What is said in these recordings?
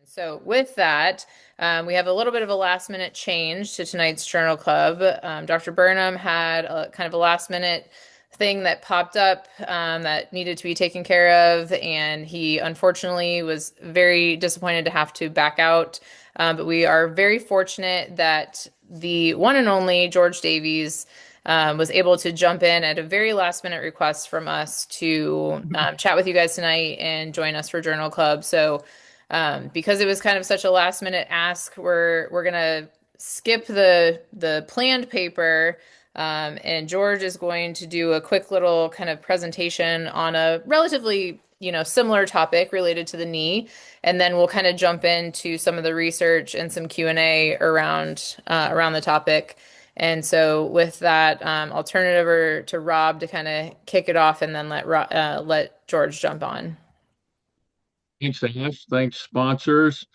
So with that, we have a little bit of a last minute change to tonight's journal club. Dr. Burnham had a kind of a last minute thing that popped up that needed to be taken care of, and he unfortunately was very disappointed to have to back out. But we are very fortunate that the one and only George Davies was able to jump in at a very last minute request from us to chat with you guys tonight and join us for Journal Club. So because it was kind of such a last minute ask, we're gonna skip the planned paper, and George is going to do a quick little kind of presentation on a relatively, similar topic related to the knee, and then we'll kind of jump into some of the research and some Q&A around the topic. And so with that, I'll turn it over to Rob to kind of kick it off, and then let George jump on. Thanks, Ash. Thanks, sponsors.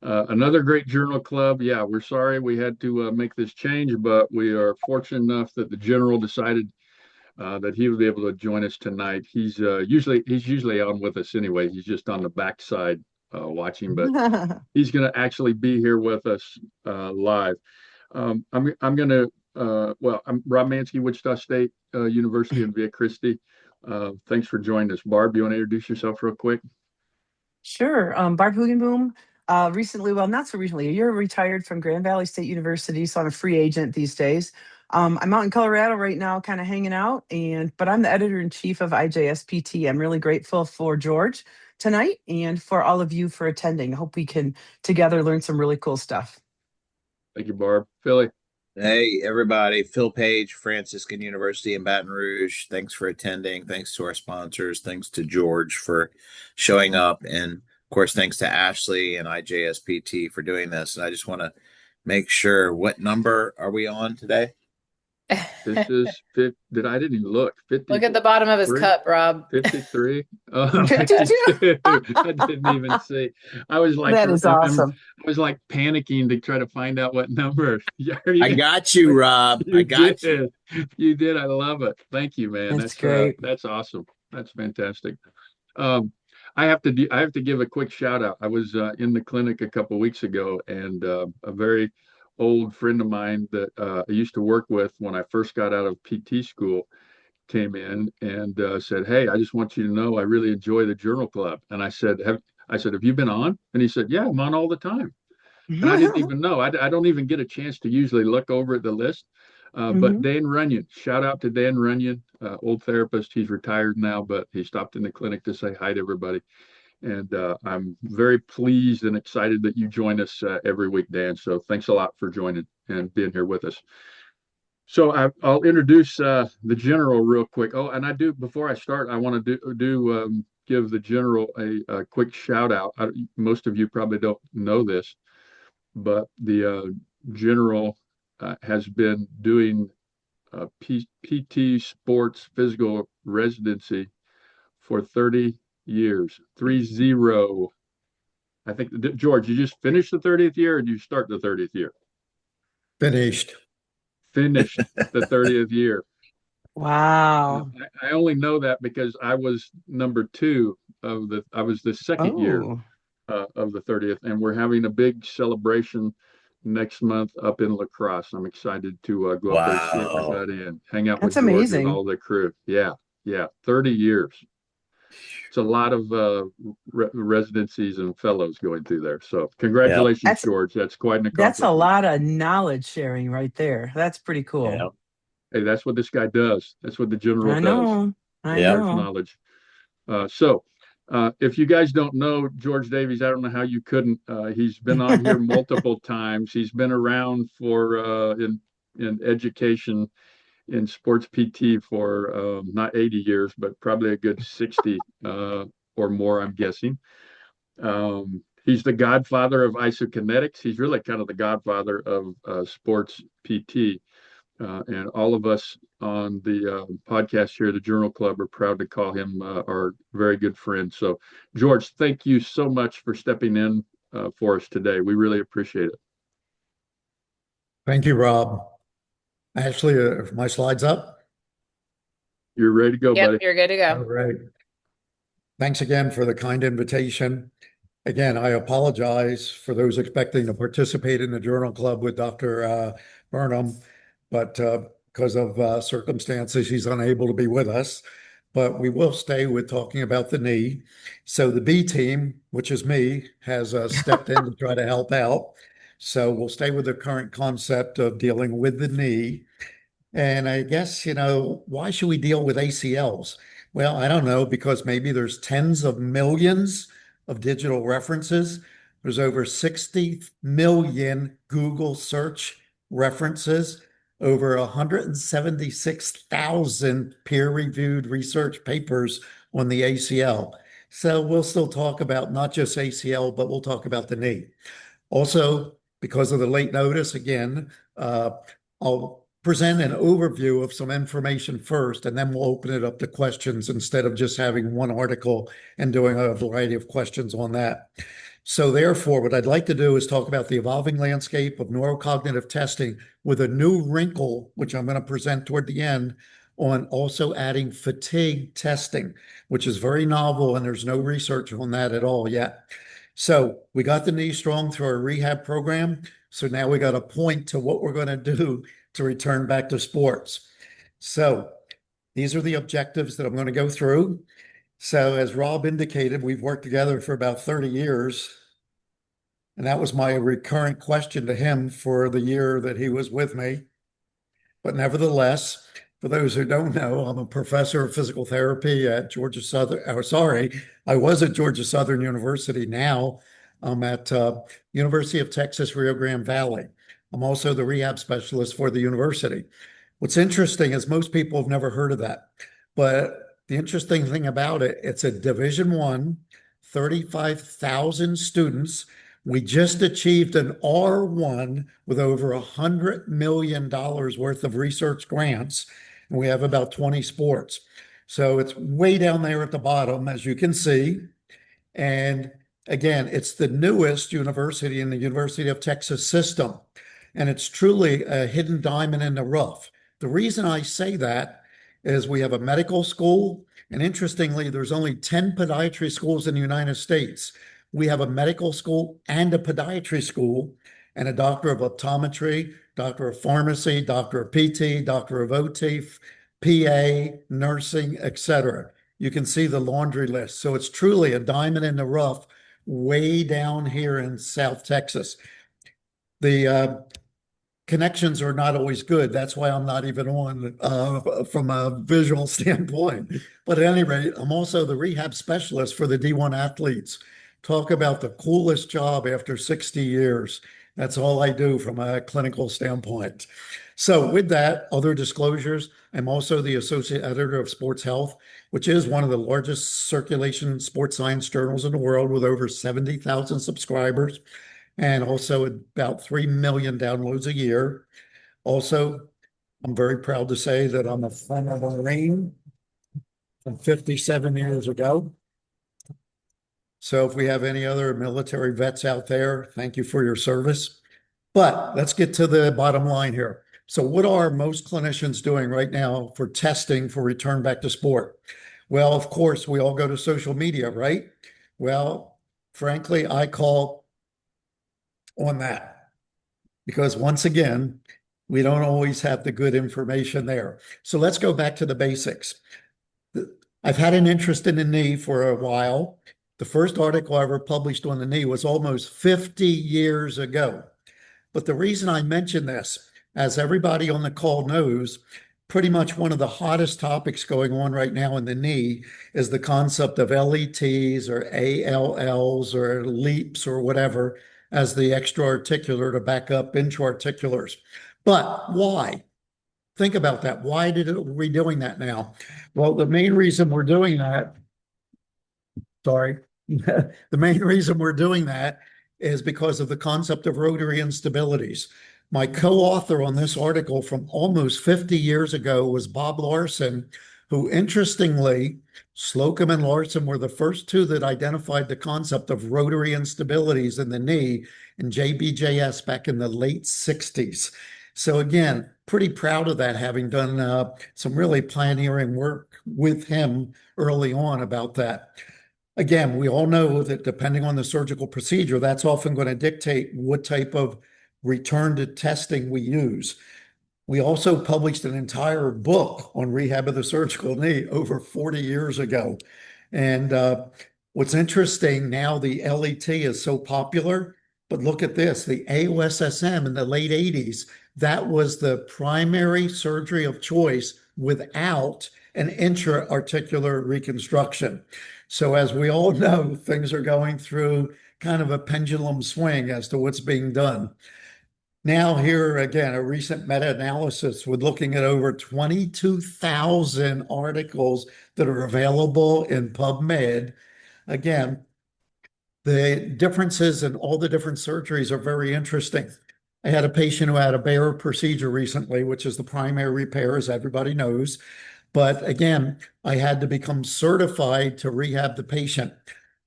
Another great journal club. Yeah, we're sorry we had to make this change, but we are fortunate enough that the general decided that he would be able to join us tonight. He's usually on with us anyway. He's just on the backside watching, but he's going to actually be here with us live. I'm going to I'm Rob Manske, Wichita State University in Via Christi. Thanks for joining us, Barb. You want to introduce yourself real quick? Sure. Barb Hoogenboom. Recently, well, not so recently, a year retired from Grand Valley State University, so I'm a free agent these days. I'm out in Colorado right now, kind of hanging out, but I'm the editor in chief of IJSPT. I'm really grateful for George tonight and for all of you for attending. I hope we can together learn some really cool stuff. Thank you, Barb. Philly. Hey, everybody. Phil Page, Franciscan University in Baton Rouge. Thanks for attending. Thanks to our sponsors. Thanks to George for showing up. And of course, thanks to Ashley and IJSPT for doing this. And I just want to make sure, what number are we on today? This is I didn't even look. 50. Look at the bottom of his cup, Rob. 53. 52. I didn't even see. I was like, That is awesome. I was like panicking to try to find out what number. I got you, Rob. I got you. You did. I love it. Thank you, man. That's great. That's awesome. That's fantastic. I have to give a quick shout out. I was in the clinic a couple of weeks ago, and a very old friend of mine that I used to work with when I first got out of PT school came in and said, "Hey, I just want you to know I really enjoy the Journal Club." And I said, "Have you been on?" And he said, "Yeah, I'm on all the time." And I didn't even know. I don't even get a chance to usually look over at the list. But Dan Runyon, shout out to Dan Runyon, old therapist. He's retired now, but he stopped in the clinic to say hi to everybody. And I'm very pleased and excited that you join us every week, Dan. So thanks a lot for joining and being here with us. So I'll introduce the general real quick. Oh, and before I start, I want to give the general a quick shout out. Most of you probably don't know this, but the general has been doing PT sports physical residency for 30 years. 30. I think, George, you just finished the 30th year, or did you start the 30th year? Finished the 30th year. Wow. I only know that because I was number two I was the second year of the 30th, and we're having a big celebration next month up in La Crosse. I'm excited to go up there, see everybody, and hang out with George amazing. and all the crew. Yeah, 30 years. It's a lot of residencies and fellows going through there. So congratulations, George. That's quite an accomplishment. That's a lot of knowledge sharing right there. That's pretty cool. Yeah. Hey, that's what this guy does. That's what the general I know. does. I know. Knowledge. So if you guys don't know George Davies, I don't know how you couldn't. He's been on here multiple times. He's been around for in education in sports PT for not 80 years, but probably a good 60 or more, I'm guessing. He's the godfather of isokinetics. He's really kind of the godfather of sports PT. And all of us on the podcast here, the Journal Club, are proud to call him our very good friend. So, George, thank you so much for stepping in for us today. We really appreciate it. Thank you, Rob. Ashley, are my slides up? You're ready to go, buddy. Yep, you're good to go. All right. Thanks again for the kind invitation. Again, I apologize for those expecting to participate in the Journal Club with Dr. Burnham, but because of circumstances, she's unable to be with us. But we will stay with talking about the knee. So the B team, which is me, has stepped in to try to help out. So we'll stay with the current concept of dealing with the knee. And I guess, why should we deal with ACLs? Well, I don't know, because maybe there's tens of millions of digital references. There's over 60 million Google search references, over 176,000 peer-reviewed research papers on the ACL. So we'll still talk about not just ACL, but we'll talk about the knee. Also, because of the late notice, again, I'll present an overview of some information first, and then we'll open it up to questions instead of just having one article and doing a variety of questions on that. So therefore, what I'd like to do is talk about the evolving landscape of neurocognitive testing with a new wrinkle, which I'm going to present toward the end, on also adding fatigue testing, which is very novel, and there's no research on that at all yet. So we got the knee strong through our rehab program. So now we got to point to what we're going to do to return back to sports. So these are the objectives that I'm going to go through. So as Rob indicated, we've worked together for about 30 years. And that was my recurrent question to him for the year that he was with me. But nevertheless, for those who don't know, I'm a professor of physical therapy at Georgia Southern. I was at Georgia Southern University. Now I'm at University of Texas, Rio Grande Valley. I'm also the rehab specialist for the university. What's interesting is most people have never heard of that. But the interesting thing about it, it's a Division I, 35,000 students. We just achieved an R1 with over $100 million worth of research grants, and we have about 20 sports. So it's way down there at the bottom, as you can see. And again, it's the newest university in the University of Texas system, and it's truly a hidden diamond in the rough. The reason I say that is we have a medical school, and interestingly, there's only 10 podiatry schools in the United States. We have a medical school and a podiatry school, and a doctor of optometry, doctor of pharmacy, doctor of PT, doctor of OT, PA, nursing, etc. You can see the laundry list. So it's truly a diamond in the rough way down here in South Texas. The connections are not always good. That's why I'm not even on from a visual standpoint. But at any rate, I'm also the rehab specialist for the D1 athletes. Talk about the coolest job after 60 years. That's all I do from a clinical standpoint. So with that, other disclosures, I'm also the associate editor of Sports Health, which is one of the largest circulation sports science journals in the world with over 70,000 subscribers and also about 3 million downloads a year. Also, I'm very proud to say that I'm a former Marine from 57 years ago. So if we have any other military vets out there, thank you for your service. But let's get to the bottom line here. So what are most clinicians doing right now for testing for return back to sport? Well, of course, we all go to social media, right? Well, frankly, I call on that because once again, we don't always have the good information there. So let's go back to the basics. I've had an interest in the knee for a while. The first article I ever published on the knee was almost 50 years ago. But the reason I mention this, as everybody on the call knows, pretty much one of the hottest topics going on right now in the knee is the concept of LETs or ALLs or LEAPs or whatever as the extra articular to back up intra-articulars. But why? Think about that. Why are we doing that now? Well, the main reason we're doing that, the main reason we're doing that is because of the concept of rotary instabilities. My co-author on this article from almost 50 years ago was Bob Larson, who interestingly, Slocum and Larson were the first two that identified the concept of rotary instabilities in the knee in JBJS back in the late 60s. So again, pretty proud of that, having done some really pioneering work with him early on about that. again, we all know that depending on the surgical procedure, that's often going to dictate what type of return to testing we use. We also published an entire book on rehab of the surgical knee over 40 years ago. And what's interesting now, the LET is so popular, but look at this, the AOSSM in the late 80s, that was the primary surgery of choice without an intra-articular reconstruction. So as we all know, things are going through kind of a pendulum swing as to what's being done. Now, here again, a recent meta-analysis with looking at over 22,000 articles that are available in PubMed. Again, the differences in all the different surgeries are very interesting. I had a patient who had a Bayer procedure recently, which is the primary repair, as everybody knows. But again, I had to become certified to rehab the patient.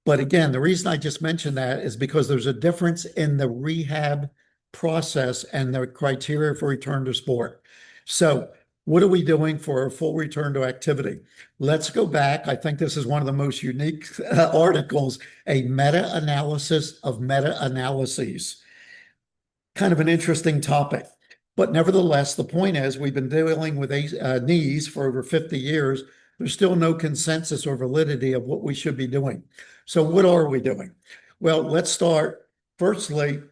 But again, the reason I just mentioned that is because there's a difference in the rehab process and the criteria for return to sport. So what are we doing for a full return to activity? Let's go back. I think this is one of the most unique articles, a meta-analysis of meta-analyses. Kind of an interesting topic. But nevertheless, the point is we've been dealing with knees for over 50 years. There's still no consensus or validity of what we should be doing. So what are we doing? Well, let's start firstly,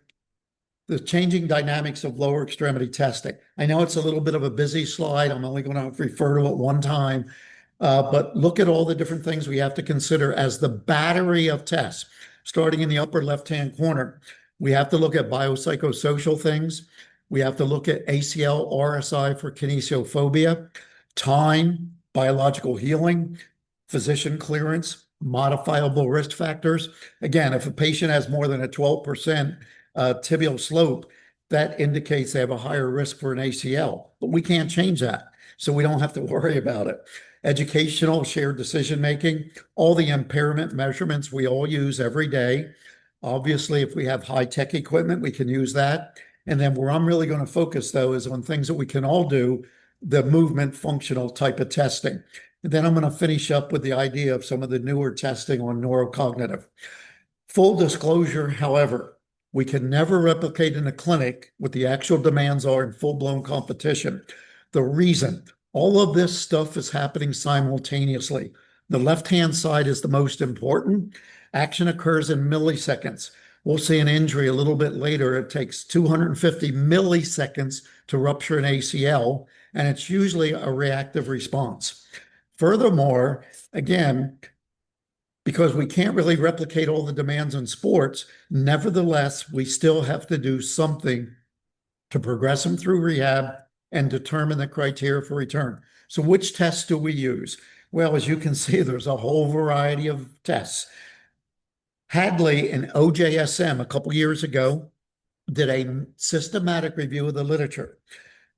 the changing dynamics of lower extremity testing. I know it's a little bit of a busy slide. I'm only going to refer to it one time, but look at all the different things we have to consider as the battery of tests. Starting in the upper left-hand corner, we have to look at biopsychosocial things. We have to look at ACL, RSI for kinesiophobia, time, biological healing, physician clearance, modifiable risk factors. Again, if a patient has more than a 12% tibial slope, that indicates they have a higher risk for an ACL, but we can't change that. So we don't have to worry about it. Educational, shared decision-making, all the impairment measurements we all use every day. Obviously, if we have high-tech equipment, we can use that. And then where I'm really going to focus, though, is on things that we can all do, the movement functional type of testing. And then I'm going to finish up with the idea of some of the newer testing on neurocognitive. Full disclosure, however, we can never replicate in a clinic what the actual demands are in full-blown competition. The reason, all of this stuff is happening simultaneously. The left-hand side is the most important. Action occurs in milliseconds. We'll see an injury a little bit later. It takes 250 milliseconds to rupture an ACL, and it's usually a reactive response. Furthermore, again, because we can't really replicate all the demands in sports, nevertheless, we still have to do something to progress them through rehab and determine the criteria for return. So which tests do we use? Well, as you can see, there's a whole variety of tests. Hadley and OJSM a couple years ago did a systematic review of the literature.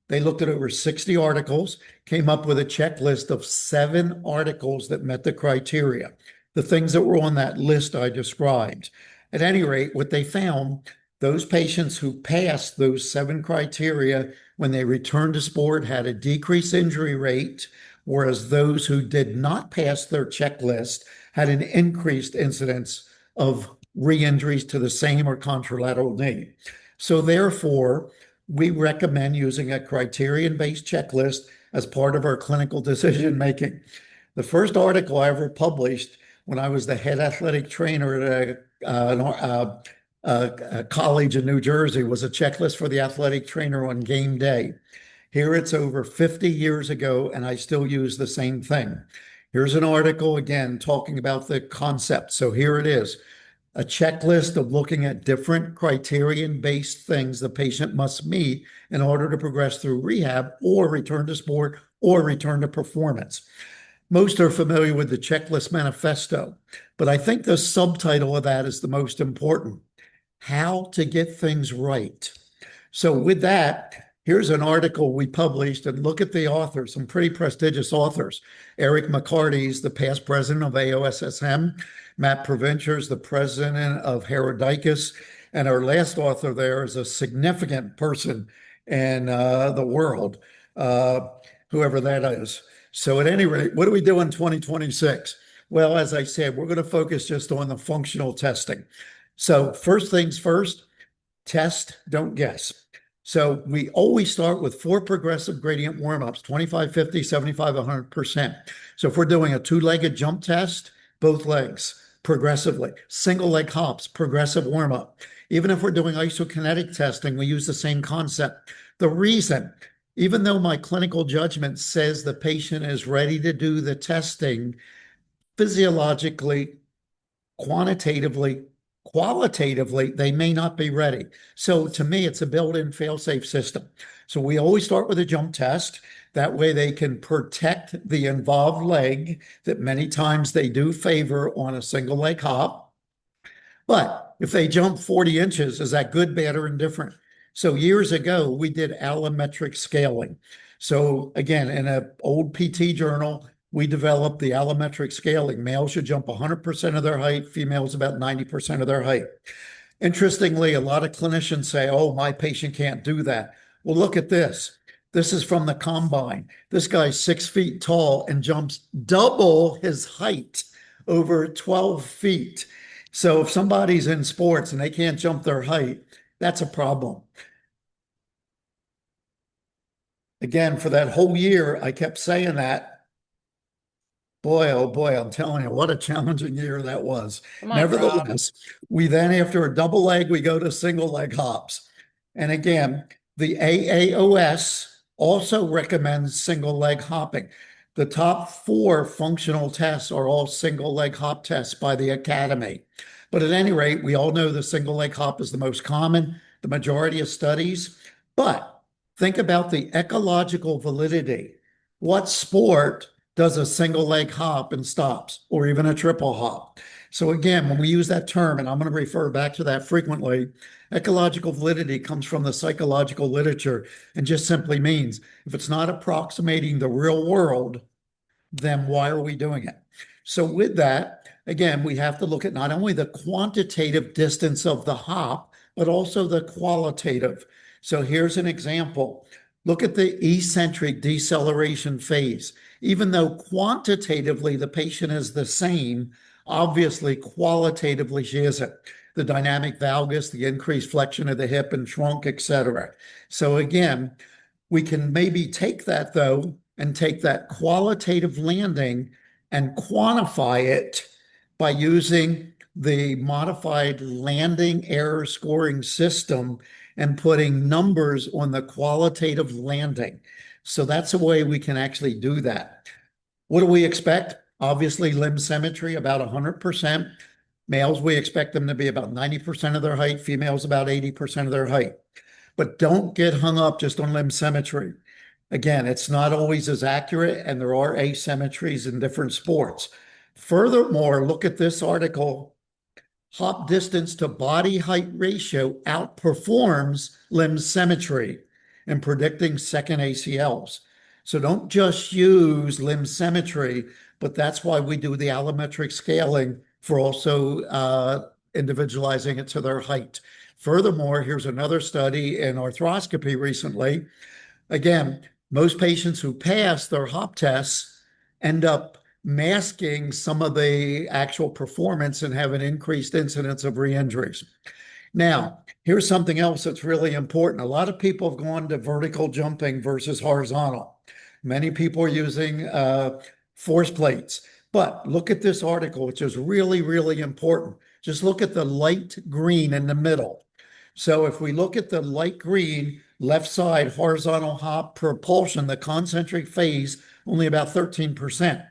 They looked at over 60 articles, came up with a checklist of 7 articles that met the criteria, the things that were on that list I described. At any rate, what they found, those patients who passed those 7 criteria when they returned to sport had a decreased injury rate, whereas those who did not pass their checklist had an increased incidence of re-injuries to the same or contralateral knee. So therefore, we recommend using a criterion-based checklist as part of our clinical decision-making. The first article I ever published when I was the head athletic trainer at a college in New Jersey was a checklist for the athletic trainer on game day. Here it's over 50 years ago, and I still use the same thing. Here's an article, again, talking about the concept. So here it is, a checklist of looking at different criterion-based things the patient must meet in order to progress through rehab or return to sport or return to performance. Most are familiar with the checklist manifesto, but I think the subtitle of that is the most important, how to get things right. So with that, here's an article we published, and look at the authors, some pretty prestigious authors. Eric McCarty's the past president of AOSSM, Matt Provencher's the president of Herodicus, and our last author there is a significant person in the world, whoever that is. So at any rate, what do we do in 2026? Well, as I said, we're going to focus just on the functional testing. So first things first, test, don't guess. So we always start with 4 progressive gradient warm-ups, 25, 50, 75, 100%. So if we're doing a 2-legged jump test, both legs progressively, single leg hops, progressive warm-up. Even if we're doing isokinetic testing, we use the same concept. The reason, even though my clinical judgment says the patient is ready to do the testing, physiologically, quantitatively, qualitatively, they may not be ready. So to me, it's a built-in fail-safe system. So we always start with a jump test. That way they can protect the involved leg that many times they do favor on a single leg hop. But if they jump 40 inches, is that good, bad, or indifferent? So years ago, we did allometric scaling. So again, in an old PT journal, we developed the allometric scaling. Males should jump 100% of their height, females about 90% of their height. Interestingly, a lot of clinicians say, oh, my patient can't do that. Well, look at this. This is from the combine. This guy's 6 feet tall and jumps double his height over 12 feet. So if somebody's in sports and they can't jump their height, that's a problem. Again, for that whole year, I kept saying that. Boy, oh boy, I'm telling you, what a challenging year that was. Come on, Rob. Nevertheless, we then, after a double leg, we go to single leg hops. And again, the AAOS also recommends single leg hopping. The top 4 functional tests are all single leg hop tests by the Academy. But at any rate, we all know the single leg hop is the most common, the majority of studies. But think about the ecological validity. What sport does a single leg hop and stops, or even a triple hop? So again, when we use that term, and I'm going to refer back to that frequently, ecological validity comes from the psychological literature and just simply means if it's not approximating the real world, then why are we doing it? So with that, again, we have to look at not only the quantitative distance of the hop, but also the qualitative. So here's an example. Look at the eccentric deceleration phase. Even though quantitatively the patient is the same, obviously qualitatively she isn't. The dynamic valgus, the increased flexion of the hip and trunk, etc. So again, we can maybe take that though and take that qualitative landing and quantify it by using the modified landing error scoring system and putting numbers on the qualitative landing. So that's a way we can actually do that. What do we expect? Obviously, limb symmetry, about 100%. Males, we expect them to be about 90% of their height, females about 80% of their height. But don't get hung up just on limb symmetry. Again, it's not always as accurate, and there are asymmetries in different sports. Furthermore, look at this article. Hop distance to body height ratio outperforms limb symmetry in predicting second ACLs. So don't just use limb symmetry, but that's why we do the allometric scaling for also individualizing it to their height. Furthermore, here's another study in arthroscopy recently. Again, most patients who pass their hop tests end up masking some of the actual performance and have an increased incidence of re-injuries. Now, here's something else that's really important. A lot of people have gone to vertical jumping versus horizontal. Many people are using force plates. But look at this article, which is really, really important. Just look at the light green in the middle. So if we look at the light green, left side horizontal hop propulsion, the concentric phase, only about 13%.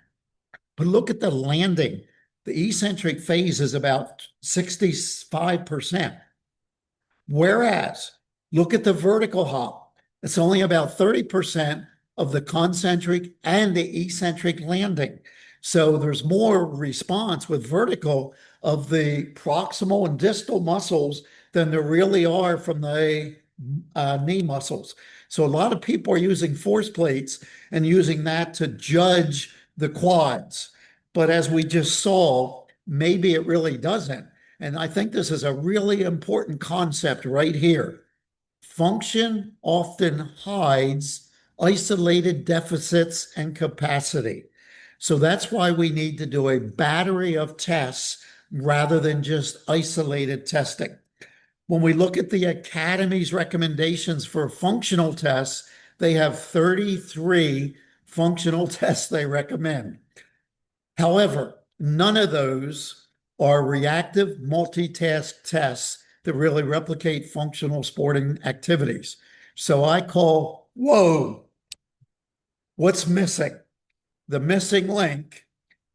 But look at the landing. The eccentric phase is about 65%. Whereas, look at the vertical hop. It's only about 30% of the concentric and the eccentric landing. So there's more response with vertical of the proximal and distal muscles than there really are from the knee muscles. So a lot of people are using force plates and using that to judge the quads. But as we just saw, maybe it really doesn't. And I think this is a really important concept right here. Function often hides isolated deficits and capacity. So that's why we need to do a battery of tests rather than just isolated testing. When we look at the Academy's recommendations for functional tests, they have 33 functional tests they recommend. However, none of those are reactive multitask tests that really replicate functional sporting activities. So I call, whoa, what's missing? The missing link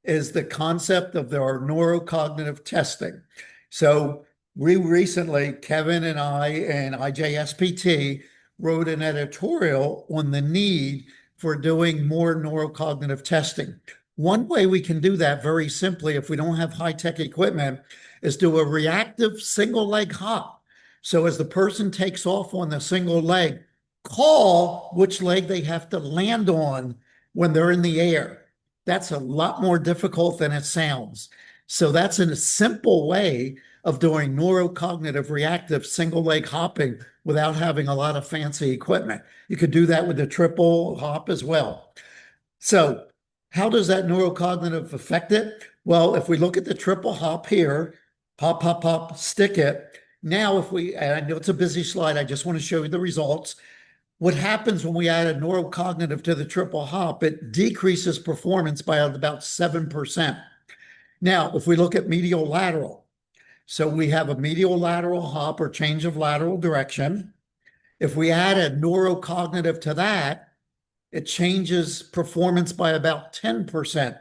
is the concept of our neurocognitive testing. So we recently, Kevin and I and IJSPT wrote an editorial on the need for doing more neurocognitive testing. One way we can do that very simply, if we don't have high-tech equipment, is do a reactive single leg hop. So as the person takes off on the single leg, call which leg they have to land on when they're in the air. That's a lot more difficult than it sounds. So that's a simple way of doing neurocognitive reactive single leg hopping without having a lot of fancy equipment. You could do that with the triple hop as well. So how does that neurocognitive affect it? Well, if we look at the triple hop here, pop, pop, pop, stick it. Now, and I know it's a busy slide, I just want to show you the results. What happens when we add a neurocognitive to the triple hop, it decreases performance by about 7%. Now, if we look at medial lateral, so we have a medial lateral hop or change of lateral direction. If we add a neurocognitive to that, it changes performance by about 10%.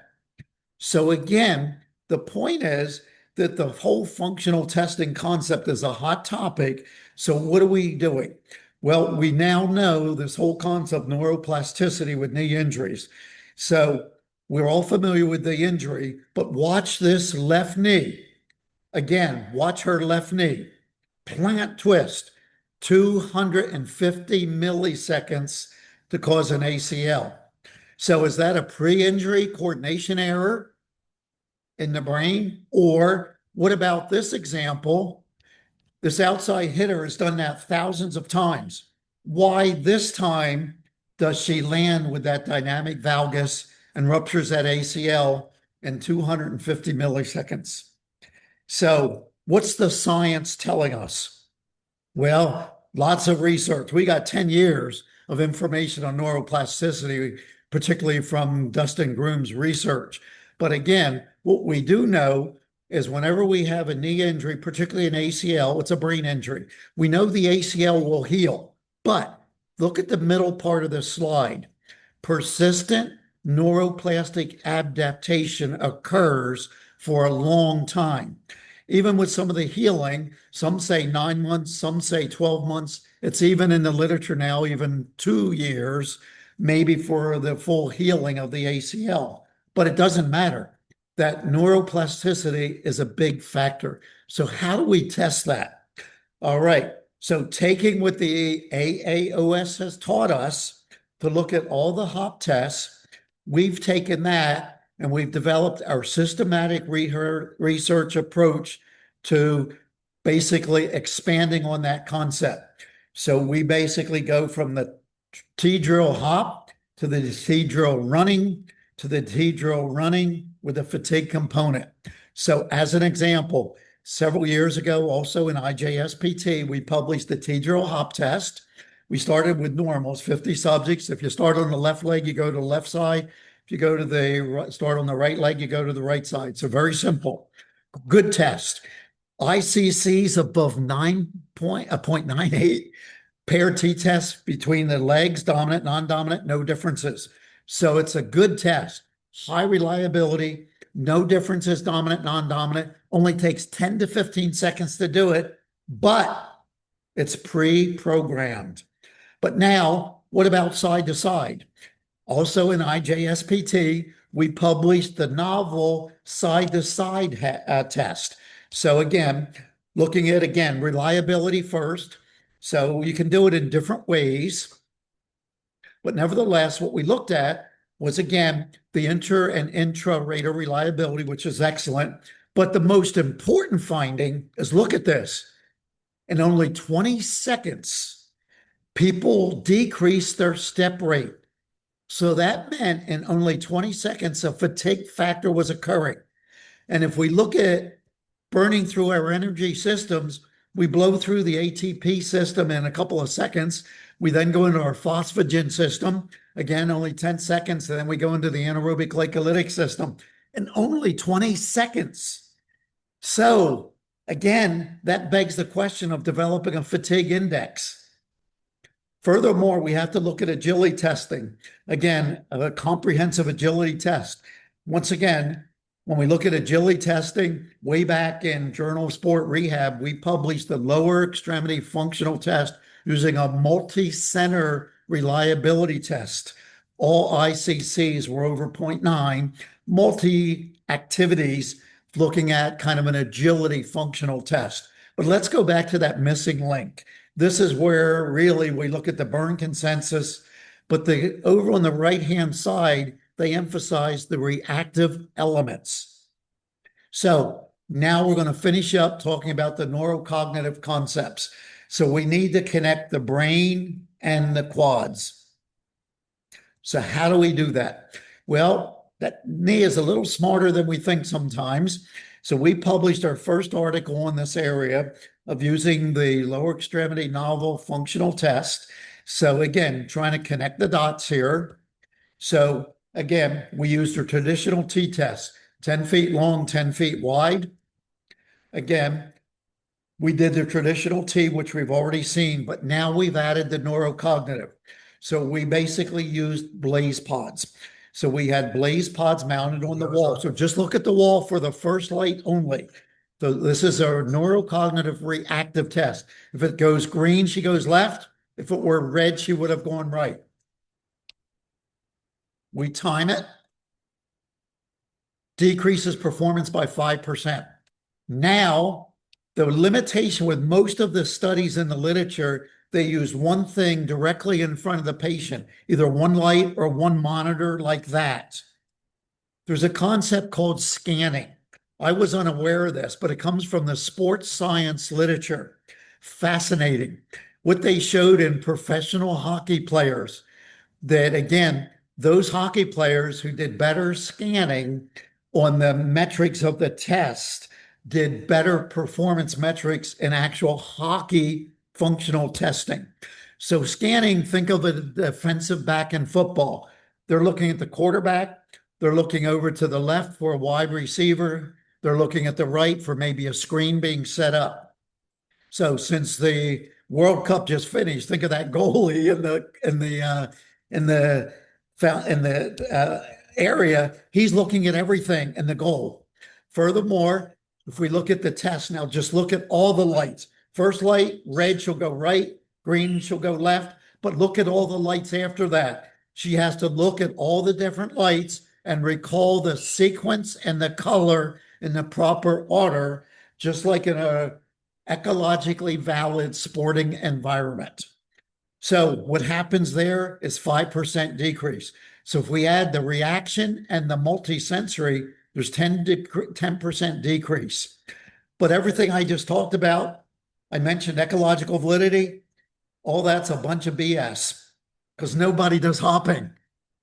So again, the point is that the whole functional testing concept is a hot topic. So what are we doing? Well, we now know this whole concept of neuroplasticity with knee injuries. So we're all familiar with the injury, but watch this left knee. Again, watch her left knee. Plant twist, 250 milliseconds to cause an ACL. So is that a pre-injury coordination error in the brain? Or what about this example? This outside hitter has done that thousands of times. Why this time does she land with that dynamic valgus and ruptures that ACL in 250 milliseconds? So what's the science telling us? Well, lots of research. We got 10 years of information on neuroplasticity, particularly from Dustin Groom's research. But again, what we do know is whenever we have a knee injury, particularly an ACL, it's a brain injury. We know the ACL will heal, but look at the middle part of the slide. Persistent neuroplastic adaptation occurs for a long time. Even with some of the healing, some say 9 months, some say 12 months. It's even in the literature now, even 2 years, maybe for the full healing of the ACL. But it doesn't matter. That neuroplasticity is a big factor. So how do we test that? All right. So taking what the AAOS has taught us to look at all the hop tests, we've taken that and we've developed our systematic research approach to basically expanding on that concept. So we basically go from the T-drill hop to the T-drill running to the T-drill running with a fatigue component. So as an example, several years ago, also in IJSPT, we published the T-drill hop test. We started with normals, 50 subjects. If you start on the left leg, you go to the left side. If you go to the start on the right leg, you go to the right side. So very simple. Good test. ICCs above 0.98. Paired t-test between the legs, dominant, non-dominant, no differences. So it's a good test. High reliability, no differences, dominant, non-dominant. Only takes 10 to 15 seconds to do it, but it's pre-programmed. But now, what about side to side? Also in IJSPT, we published the novel side-to-side test. So again, looking at, reliability first. So you can do it in different ways. But nevertheless, what we looked at was, again, the inter and intra-rater reliability, which is excellent. But the most important finding is, look at this. In only 20 seconds, people decrease their step rate. So that meant in only 20 seconds, a fatigue factor was occurring. And if we look at burning through our energy systems, we blow through the ATP system in a couple of seconds. We then go into our phosphagen system, again, only 10 seconds. And then we go into the anaerobic glycolytic system in only 20 seconds. So again, that begs the question of developing a fatigue index. Furthermore, we have to look at agility testing. Again, a comprehensive agility test. Once again, when we look at agility testing, way back in Journal of Sport Rehab, we published the lower extremity functional test using a multi-center reliability test. All ICCs were over 0.9, multi-activities looking at kind of an agility functional test. But let's go back to that missing link. This is where really we look at the Berne consensus, but over on the right-hand side, they emphasize the reactive elements. So now we're going to finish up talking about the neurocognitive concepts. So we need to connect the brain and the quads. So how do we do that? Well, that knee is a little smarter than we think sometimes. So we published our first article in this area of using the lower extremity novel functional test. So again, trying to connect the dots here. So again, we used a traditional t-test, 10 feet long, 10 feet wide. Again, we did the traditional T, which we've already seen, but now we've added the neurocognitive. So we basically used blaze pods. So we had blaze pods mounted on the wall. So just look at the wall for the first light only. So this is our neurocognitive reactive test. If it goes green, she goes left. If it were red, she would have gone right. We time it. Decreases performance by 5%. Now, the limitation with most of the studies in the literature, they use one thing directly in front of the patient, either one light or one monitor like that. There's a concept called scanning. I was unaware of this, but it comes from the sports science literature. Fascinating. What they showed in professional hockey players, that again, those hockey players who did better scanning on the metrics of the test did better performance metrics in actual hockey functional testing. So scanning, think of a defensive back in football. They're looking at the quarterback. They're looking over to the left for a wide receiver. They're looking at the right for maybe a screen being set up. So since the World Cup just finished, think of that goalie in the area. He's looking at everything in the goal. Furthermore, if we look at the test now, just look at all the lights. First light, red, she'll go right. Green, she'll go left. But look at all the lights after that. She has to look at all the different lights and recall the sequence and the color in the proper order, just like in a ecologically valid sporting environment. So what happens there is 5% decrease. So if we add the reaction and the multisensory, there's 10% decrease. But everything I just talked about, I mentioned ecological validity, all that's a bunch of BS because nobody does hopping.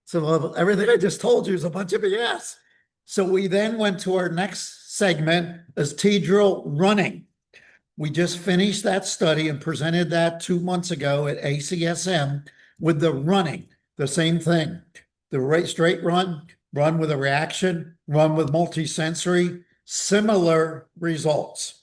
So everything I just told you is a bunch of BS. So we then went to our next segment as T-drill running. We just finished that study and presented that 2 months ago at ACSM with the running, the same thing. The straight run, run with a reaction, run with multisensory, similar results.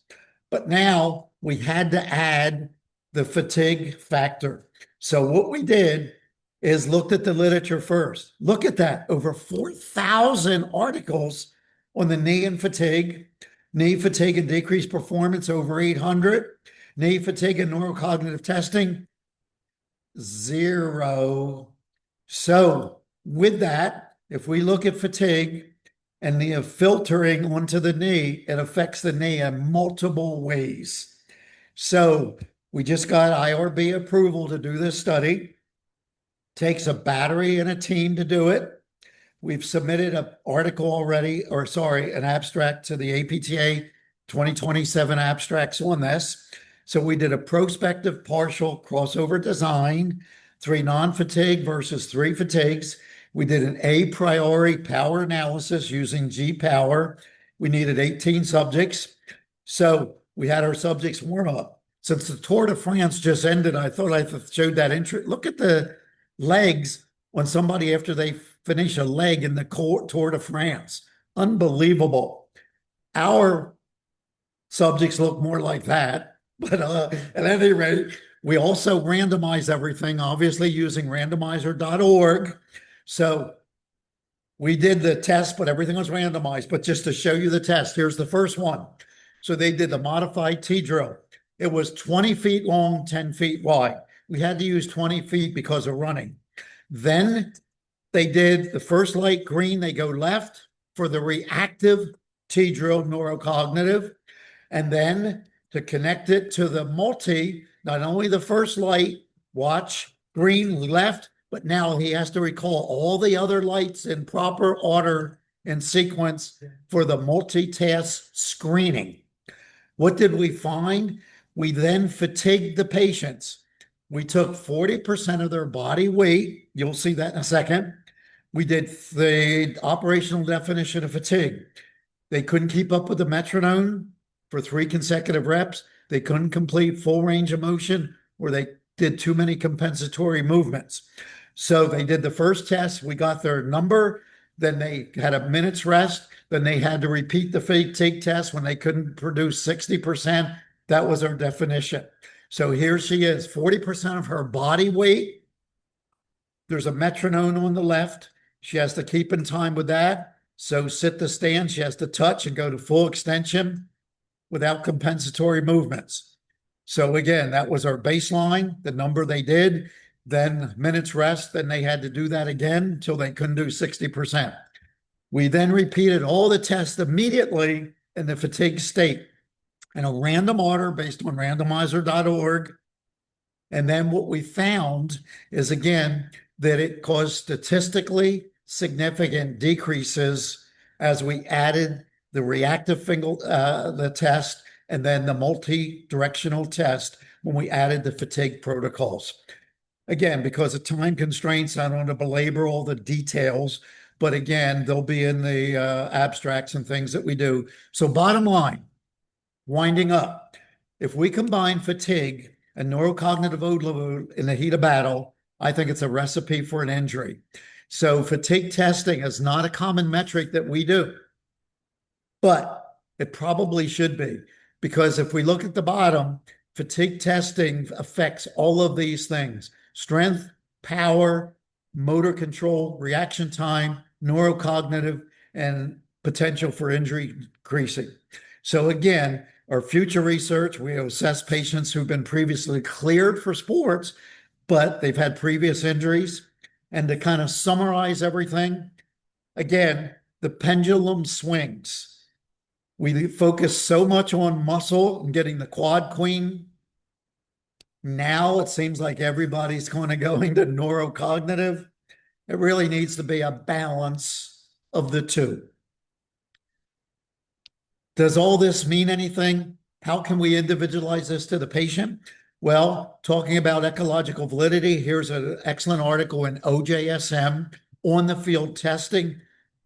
But now we had to add the fatigue factor. So what we did is looked at the literature first. Look at that, over 4,000 articles on the knee and fatigue and decreased performance, over 800. Knee fatigue and neurocognitive testing, 0. So with that, if we look at fatigue and the filtering onto the knee, it affects the knee in multiple ways. So we just got IRB approval to do this study. Takes a battery and a team to do it. We've submitted an article already, an abstract to the APTA 2027 abstracts on this. So we did a prospective partial crossover design, 3 non-fatigue versus 3 fatigues. We did an a priori power analysis using G-Power. We needed 18 subjects. So we had our subjects warm up. Since the Tour de France just ended, I thought I showed that interest. Look at the legs on somebody after they finish a leg in the Tour de France. Unbelievable. Our subjects look more like that. But at any rate, we also randomize everything, obviously using randomizer.org. So we did the test, but everything was randomized. But just to show you the test, here's the first one. So they did the modified T drill. It was 20 feet long, 10 feet wide. We had to use 20 feet because of running. Then they did the first light green, they go left for the reactive T drill neurocognitive. And then to connect it to the multi, not only the first light, watch, green left, but now he has to recall all the other lights in proper order and sequence for the multitask screening. What did we find? We then fatigued the patients. We took 40% of their body weight. You'll see that in a second. We did the operational definition of fatigue. They couldn't keep up with the metronome for 3 consecutive reps. They couldn't complete full range of motion, or they did too many compensatory movements. So they did the first test. We got their number. Then they had a minute's rest. Then they had to repeat the fatigue test when they couldn't produce 60%. That was our definition. So here she is, 40% of her body weight. There's a metronome on the left. She has to keep in time with that. So sit to stand. She has to touch and go to full extension without compensatory movements. So again, that was our baseline, the number they did. Then minutes rest. Then they had to do that again until they couldn't do 60%. We then repeated all the tests immediately in the fatigue state in a random order based on randomizer.org. And then what we found is, again, that it caused statistically significant decreases as we added the reactive finger, the test, and then the multi-directional test when we added the fatigue protocols. Again, because of time constraints, I don't want to belabor all the details, but again, they'll be in the abstracts and things that we do. So bottom line, winding up, if we combine fatigue and neurocognitive overload in the heat of battle, I think it's a recipe for an injury. So fatigue testing is not a common metric that we do, but it probably should be, because if we look at the bottom, fatigue testing affects all of these things: strength, power, motor control, reaction time, neurocognitive, and potential for injury increasing. So again, our future research, we assess patients who've been previously cleared for sports, but they've had previous injuries. And to kind of summarize everything, again, the pendulum swings. We focus so much on muscle and getting the quad queen. Now it seems like everybody's kind of going to neurocognitive. It really needs to be a balance of the two. Does all this mean anything? How can we individualize this to the patient? Well, talking about ecological validity, here's an excellent article in OJSM on the field testing.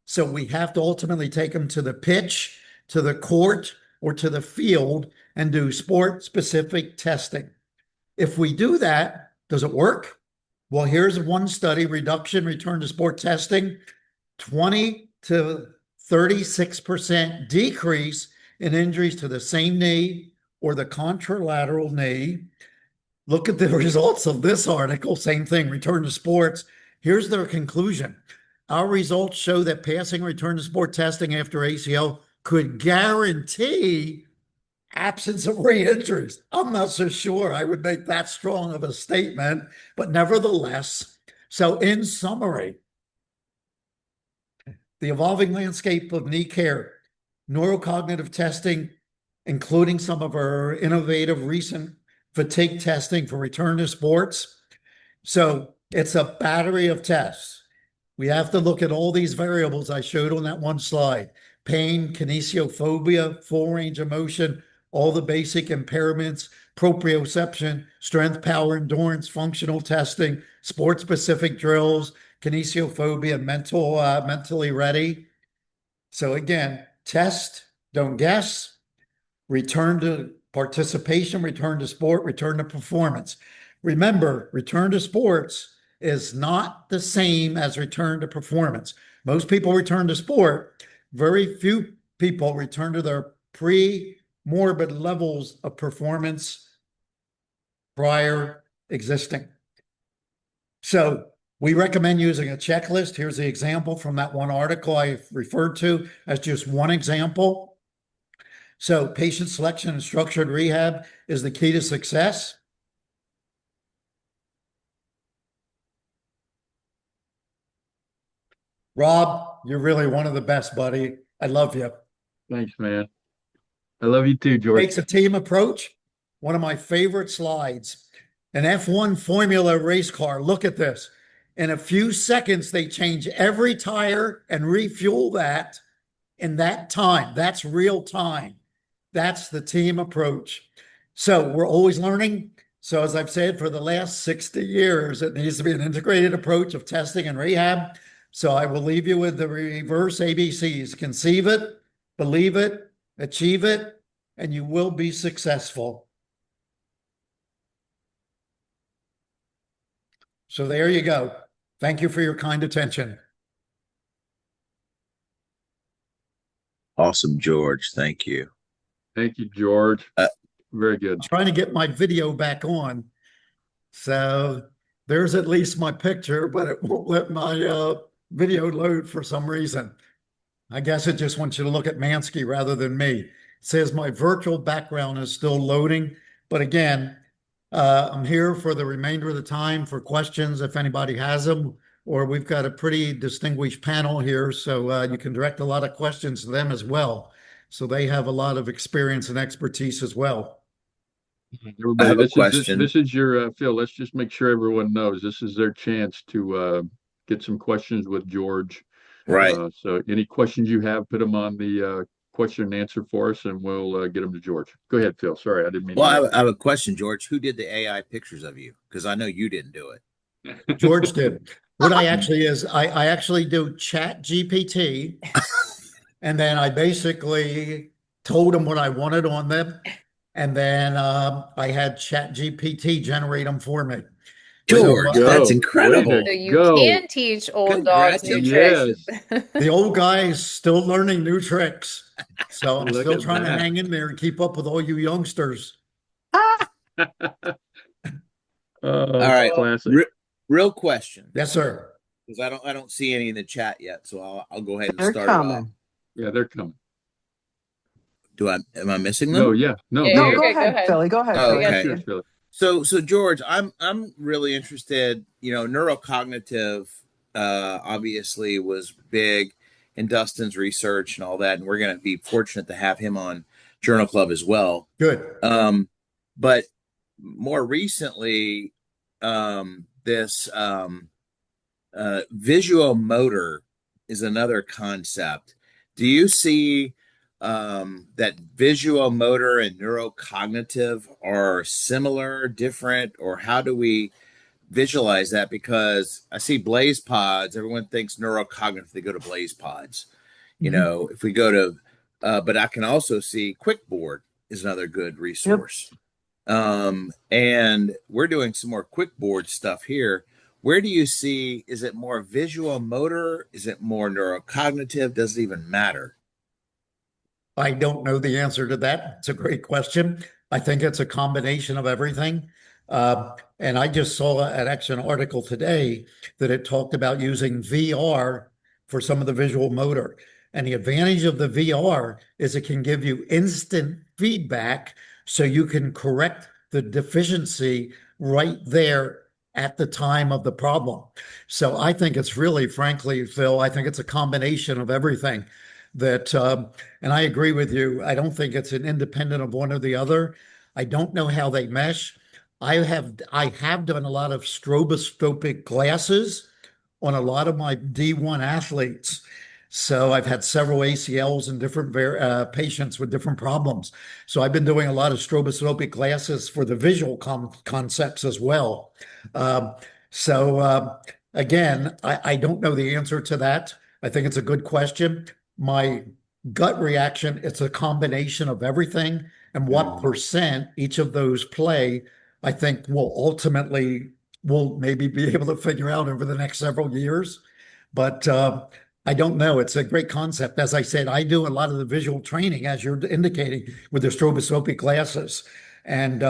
So we have to ultimately take them to the pitch, to the court, or to the field and do sport-specific testing. If we do that, does it work? Well, here's one study, reduction, return to sport testing, 20 to 36% decrease in injuries to the same knee or the contralateral knee. Look at the results of this article, same thing, return to sports. Here's their conclusion. Our results show that passing return to sport testing after ACL could guarantee absence of re-injuries. I'm not so sure I would make that strong of a statement, but nevertheless. So in summary, the evolving landscape of knee care, neurocognitive testing, including some of our innovative recent fatigue testing for return to sports. So it's a battery of tests. We have to look at all these variables I showed on that one slide: pain, kinesiophobia, full range of motion, all the basic impairments, proprioception, strength, power, endurance, functional testing, sport-specific drills, kinesiophobia, mentally ready. So again, test, don't guess, return to participation, return to sport, return to performance. Remember, return to sports is not the same as return to performance. Most people return to sport. Very few people return to their pre-morbid levels of performance prior existing. So we recommend using a checklist. Here's the example from that one article I referred to as just one example. So patient selection and structured rehab is the key to success. Rob, you're really one of the best, buddy. I love you. Thanks, man. I love you too, George. Takes a team approach. One of my favorite slides. An F1 Formula race car. Look at this. In a few seconds, they change every tire and refuel that in that time. That's real time. That's the team approach. So we're always learning. So as I've said, for the last 60 years, it needs to be an integrated approach of testing and rehab. So I will leave you with the reverse ABCs. Conceive it, believe it, achieve it, and you will be successful. So there you go. Thank you for your kind attention. Awesome, George. Thank you. Thank you, George. Very good. I'm trying to get my video back on. So there's at least my picture, but it won't let my video load for some reason. I guess it just wants you to look at Manske rather than me. It says my virtual background is still loading. But again, I'm here for the remainder of the time for questions if anybody has them, or we've got a pretty distinguished panel here, so you can direct a lot of questions to them as well. So they have a lot of experience and expertise as well. Everybody, I have a this question. This is your Phil. Let's just make sure everyone knows this is their chance to get some questions with George. Right. So any questions you have, put them on the question and answer for us, and we'll get them to George. Go ahead, Phil. Sorry, I didn't mean Well, to. I have a question, George. Who did the AI pictures of you? Because I know you didn't do it. George did. What I actually is, I actually do Chat GPT, and then I basically told him what I wanted on them, and then I had Chat GPT generate them for me. George, So, that's Way incredible. to So you go. can teach old dogs new tricks. Yes. the old guy is still learning new tricks. So I'm Look still at trying to that. hang in there and keep up with all you youngsters. All right. Classic. Real question, Yes, sir. because I don't see any in the chat yet, so I'll go ahead and They're start it off. coming. Yeah, they're coming. Am I missing them? No, yeah, no. Yeah, No, you're go good. Go ahead, ahead. Philly. Go ahead, Oh, Philly. okay. Good, Philly. So George, I'm really interested. Neurocognitive obviously was big in Dustin's research and all that, and we're going to be fortunate to have him on Journal Club as well. Good. But more recently, this visual motor is another concept. Do you see that visual motor and neurocognitive are similar, different, or how do we visualize that? Because I see Blaze Pods, everyone thinks neurocognitive, they go to Blaze Pods. If we go to, but I can also see QuickBoard is another good resource. And we're doing some more QuickBoard stuff here. Where do you see, is it more visual motor? Is it more neurocognitive? Does it even matter? I don't know the answer to that. It's a great question. I think it's a combination of everything. And I just saw an article today that it talked about using VR for some of the visual motor. And the advantage of the VR is it can give you instant feedback so you can correct the deficiency right there at the time of the problem. So I think it's really, frankly, Phil, I think it's a combination of everything that, and I agree with you. I don't think it's an independent of one or the other. I don't know how they mesh. I have done a lot of stroboscopic glasses on a lot of my D1 athletes. So I've had several ACLs and different patients with different problems. So I've been doing a lot of stroboscopic glasses for the visual concepts as well. Um, so again, I don't know the answer to that. I think it's a good question. My gut reaction, it's a combination of everything, and what percent each of those play, I think we'll maybe be able to figure out over the next several years. But I don't know. It's a great concept. As I said, I do a lot of the visual training, as you're indicating, with the stroboscopic glasses. And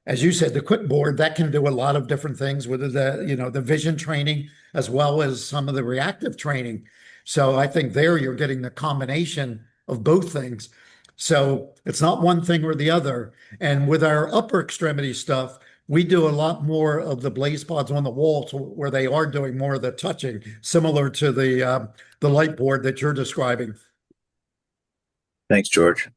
as you said, the QuickBoard, that can do a lot of different things with the vision training as well as some of the reactive training. So I think there you're getting the combination of both things. So it's not one thing or the other. And with our upper extremity stuff, we do a lot more of the blaze pods on the wall where they are doing more of the touching, similar to the light board that you're describing. Thanks, George.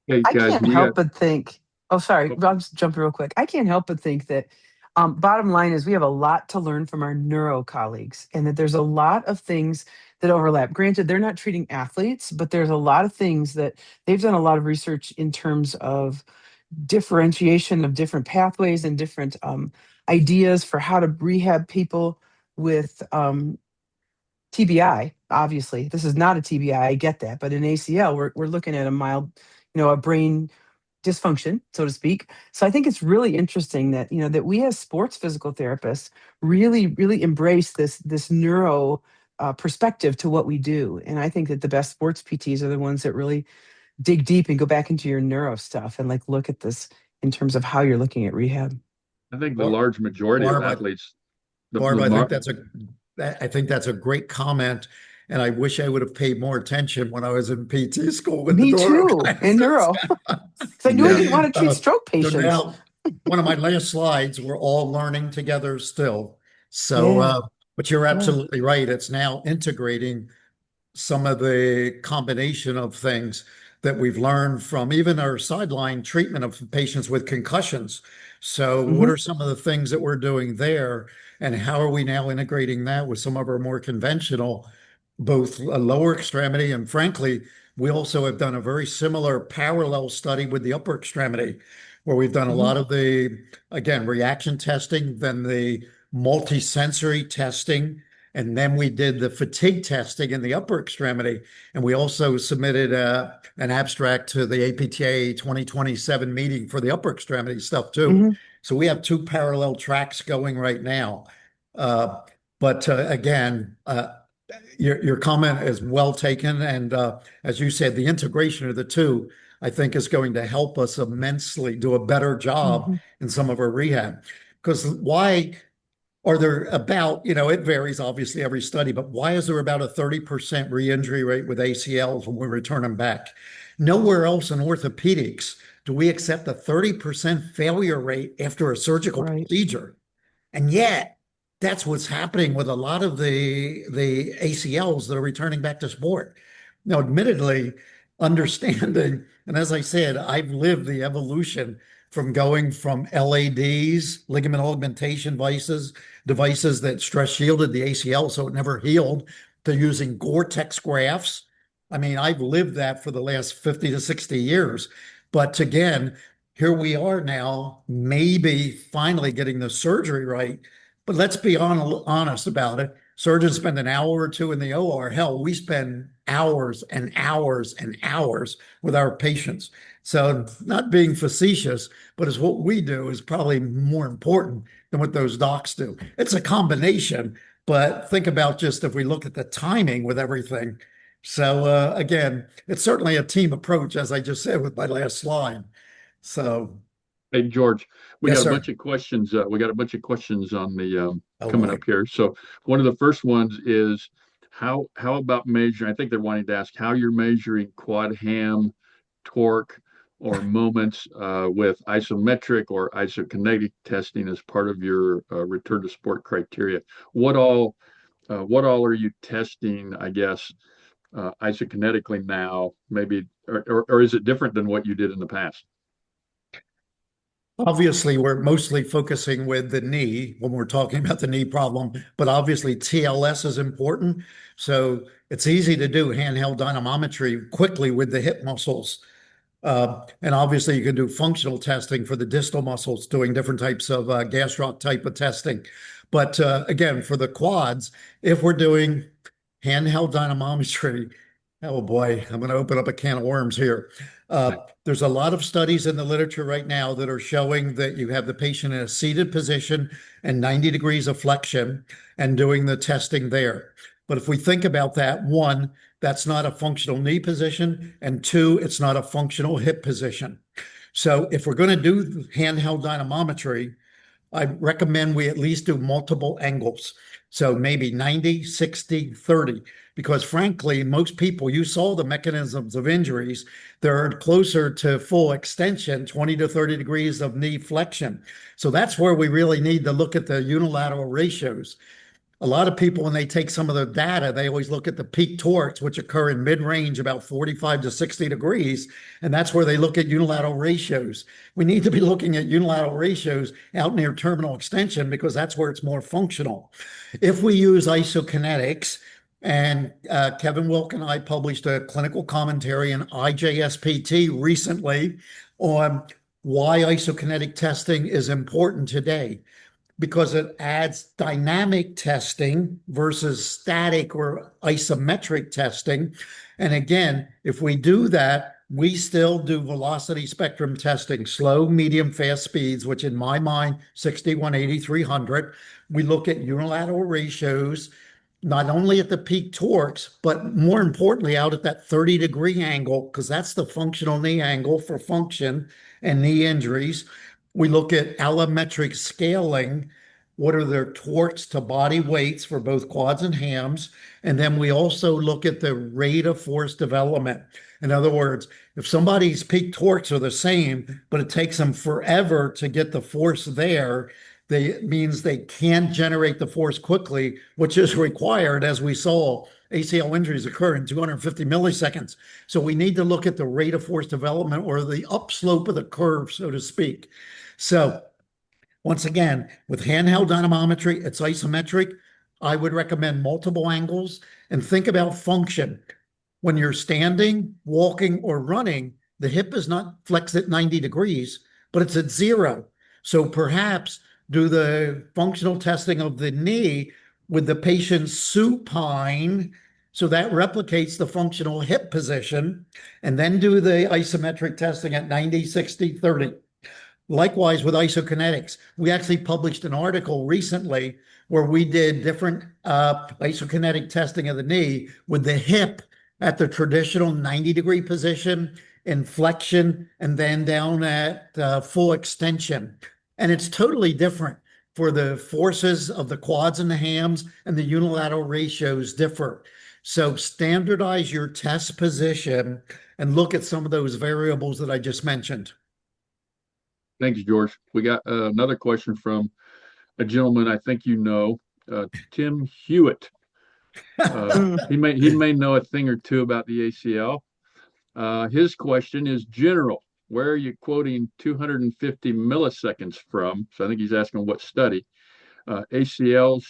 Hey I guys, can't help but think, oh, sorry, I'll just jump real quick. I can't help but think that bottom line is we have a lot to learn from our neuro colleagues, and that there's a lot of things that overlap. Granted, they're not treating athletes, but there's a lot of things that they've done a lot of research in terms of differentiation of different pathways and different ideas for how to rehab people with TBI. Obviously, this is not a TBI. I get that, but in ACL, we're looking at a mild, a brain dysfunction, so to speak. So I think it's really interesting that that we as sports physical therapists really embrace this neuro perspective to what we do. And I think that the best sports PTs are the ones that really dig deep and go back into your neuro stuff and like look at this in terms of how you're looking at rehab. I think the Bar- large majority of Barb, athletes, Barb, I think that's a great comment. And I wish I would have paid more attention when I was in PT school with the Me neuro too, in classes. neuro. Because I knew I yeah, didn't want to treat stroke So patients. now, one of my last slides, we're all learning together still. So, Yeah, but you're yeah. absolutely right. It's now integrating some of the combination of things that we've learned from even our sideline treatment of patients with concussions. So, what Hmm. are some of the things that we're doing there, and how are we now integrating that with some of our more conventional, both a lower extremity, and frankly, we also have done a very similar parallel study with the upper extremity, where we've done a Hmm. lot of the, again, reaction testing, then the multisensory testing, and then we did the fatigue testing in the upper extremity. And we also submitted an abstract to the APTA 2027 meeting for the upper extremity stuff too. Hmm. So we have two parallel tracks going right now. Uh, but again, your comment is well taken. And as you said, the integration of the two, I think, is going to help us immensely do a better job Hmm. in some of our rehab. Because why are there about, it varies obviously every study, but why is there about a 30% re-injury rate with ACLs when we return them back? Nowhere else in orthopedics do we accept a 30% failure rate after a surgical Right. procedure. And yet, that's what's happening with a lot of the ACLs that are returning back to sport. Now, admittedly, understanding, and as I said, I've lived the evolution from going from LADs, ligament augmentation devices that stress shielded the ACL so it never healed, to using Gore-Tex grafts. I mean, I've lived that for the last 50 to 60 years. But again, here we are now, maybe finally getting the surgery right. But let's be honest about it. Surgeons spend an hour or two in the OR. Hell, we spend hours and hours and hours with our patients. So, not being facetious, but it's what we do is probably more important than what those docs do. It's a combination, but think about just if we look at the timing with everything. So, again, it's certainly a team approach, as I just said with my last slide. So, hey George, we yes, got a sir. bunch of questions. We got a bunch of questions on the Oh, coming boy. up here. So one of the first ones is how about measuring? I think they're wanting to ask how you're measuring quad ham torque or moments with isometric or isokinetic testing as part of your return to sport criteria. What all are you testing, I guess, isokinetically now, maybe, or is it different than what you did in the past? Obviously, we're mostly focusing with the knee when we're talking about the knee problem, but obviously TLS is important. So it's easy to do handheld dynamometry quickly with the hip muscles. And obviously, you can do functional testing for the distal muscles, doing different types of gastroc type of testing. But again, for the quads, if we're doing handheld dynamometry, oh boy, I'm going to open up a can of worms here. There's a lot of studies in the literature right now that are showing that you have the patient in a seated position and 90 degrees of flexion and doing the testing there. But if we think about that, one, that's not a functional knee position, and two, it's not a functional hip position. So if we're going to do handheld dynamometry, I recommend we at least do multiple angles. So maybe 90, 60, 30, because frankly, most people, you saw the mechanisms of injuries, they're closer to full extension, 20 to 30 degrees of knee flexion. So that's where we really need to look at the unilateral ratios. A lot of people, when they take some of the data, they always look at the peak torques, which occur in mid-range about 45 to 60 degrees, and that's where they look at unilateral ratios. We need to be looking at unilateral ratios out near terminal extension because that's where it's more functional. If we use isokinetics, and Kevin Wilk and I published a clinical commentary in IJSPT recently on why isokinetic testing is important today, because it adds dynamic testing versus static or isometric testing. And again, if we do that, we still do velocity spectrum testing, slow, medium, fast speeds, which in my mind, 60, 180, 300. We look at unilateral ratios, not only at the peak torques, but more importantly, out at that 30-degree angle, because that's the functional knee angle for function and knee injuries. We look at allometric scaling. What are their torques to body weights for both quads and hams? And then we also look at the rate of force development. In other words, if somebody's peak torques are the same, but it takes them forever to get the force there, it means they can't generate the force quickly, which is required, as we saw. ACL injuries occur in 250 milliseconds. So we need to look at the rate of force development, or the upslope of the curve, so to speak. So once again, with handheld dynamometry, it's isometric. I would recommend multiple angles, and think about function. When you're standing, walking, or running, the hip is not flexed at 90 degrees, but it's at 0. So perhaps do the functional testing of the knee with the patient supine, so that replicates the functional hip position, and then do the isometric testing at 90, 60, 30. Likewise with isokinetics, we actually published an article recently where we did different isokinetic testing of the knee with the hip at the traditional 90-degree position, in flexion, and then down at full extension. And it's totally different for the forces of the quads and the hams, and the unilateral ratios differ. So standardize your test position and look at some of those variables that I just mentioned. Thanks, George. We got another question from a gentleman I think you know, Tim Hewitt. He may know a thing or two about the ACL. His question is general. Where are you quoting 250 milliseconds from? So I think he's asking what study. ACLs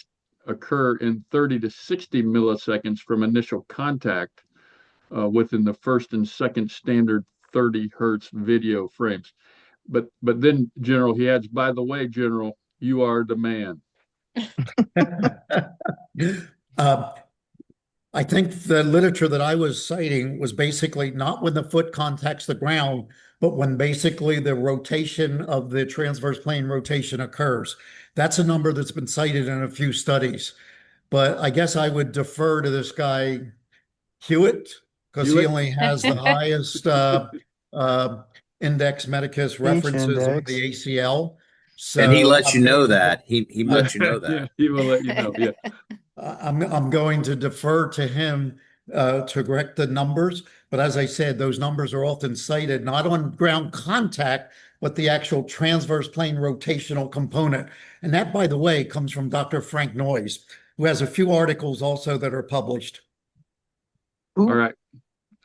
occur in 30 to 60 milliseconds from initial contact within the first and second standard 30 hertz video frames. But then, General, he adds, by the way, General, you are the man. I think the literature that I was citing was basically not when the foot contacts the ground, but when basically the rotation of the transverse plane rotation occurs. That's a number that's been cited in a few studies. But I guess I would defer to this guy, Hewitt, because he only has the highest index medicus references on the ACL. So, and he lets you know that. He lets you know that. Yeah, he will let you know. Yeah. I'm going to defer to him to correct the numbers. But as I said, those numbers are often cited not on ground contact, but the actual transverse plane rotational component. And that, by the way, comes from Dr. Frank Noyes, who has a few articles also that are published. All right.